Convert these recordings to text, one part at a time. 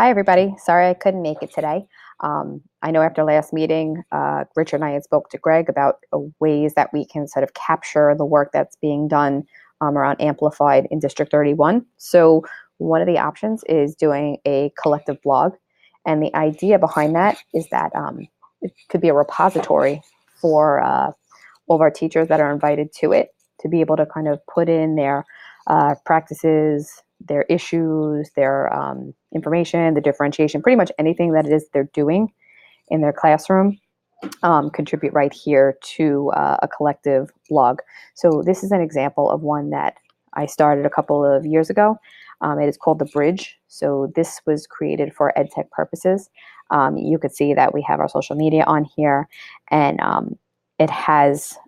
Hi, everybody. Sorry I couldn't make it today. I know after last meeting, Richard and I had spoke to Greg about ways that we can sort of capture the work that's being done around Amplified in District 31. So one of the options is doing a collective blog. And the idea behind that is that it could be a repository for all of our teachers that are invited to it to be able to kind of put in their practices, their issues, their information, the differentiation, pretty much anything that it is they're doing in their classroom, contribute right here to a collective blog. So this is an example of one that I started a couple of years ago. It is called The Bridge. So this was created for EdTech purposes. You could see that we have our social media on here, and it has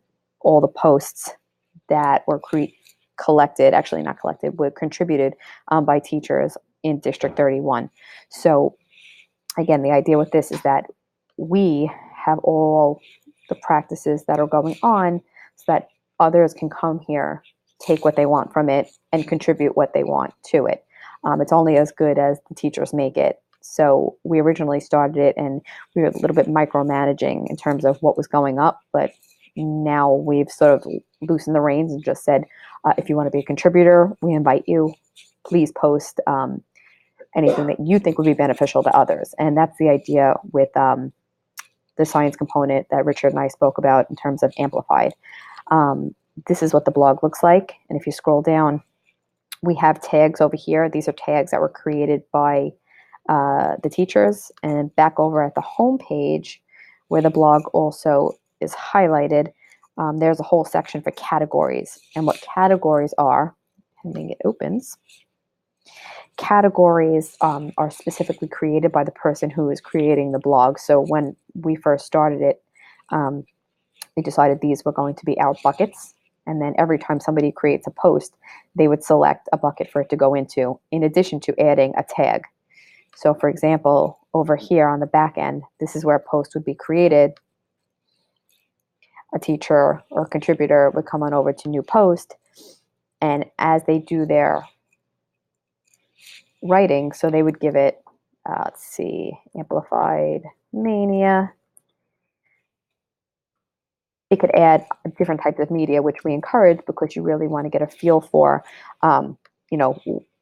all the posts that were collected, actually not collected, were contributed by teachers in District 31. So again, the idea with this is that we have all the practices that are going on so that others can come here, take what they want from it, and contribute what they want to it. It's only as good as the teachers make it. So we originally started it and we were a little bit micromanaging in terms of what was going up, but now we've sort of loosened the reins and just said, if you want to be a contributor, we invite you. Please post anything that you think would be beneficial to others. And that's the idea with the science component that Richard and I spoke about in terms of Amplified. This is what the blog looks like. And if you scroll down, we have tags over here. These are tags that were created by the teachers. And back over at the home page, where the blog also is highlighted, there's a whole section for categories. And what categories are, pending it opens, categories are specifically created by the person who is creating the blog. So when we first started it, we decided these were going to be our buckets. And then every time somebody creates a post, they would select a bucket for it to go into, in addition to adding a tag. So for example, over here on the back end, this is where a post would be created. A teacher or contributor would come on over to new post, and as they do their writing, so they would give it, let's see, Amplified Mania. It could add different types of media, which we encourage because you really want to get a feel for,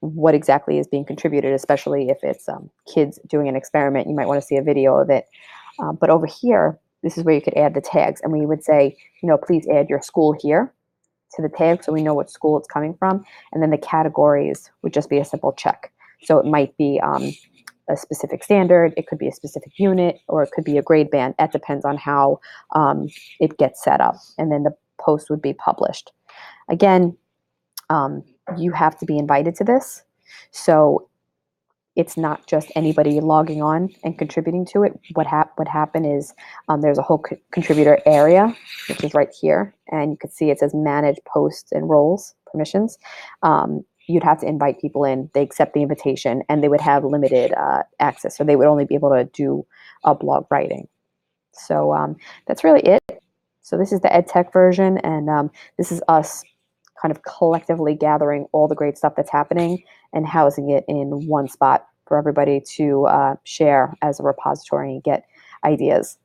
what exactly is being contributed, especially if it's kids doing an experiment. You might want to see a video of it. But over here, this is where you could add the tags. And we would say, please add your school here to the tag so we know what school it's coming from. And then the categories would just be a simple check. So it might be a specific standard, it could be a specific unit, or it could be a grade band. That depends on how it gets set up. And then the post would be published. Again, you have to be invited to this. So it's not just anybody logging on and contributing to it. What happen is there's a whole contributor area, which is right here. And you can see it says manage posts and roles, permissions. You'd have to invite people in. They accept the invitation, and they would have limited access. So they would only be able to do blog writing. So that's really it. So this is the EdTech version, and this is us kind of collectively gathering all the great stuff that's happening and housing it in one spot for everybody to share as a repository and get ideas.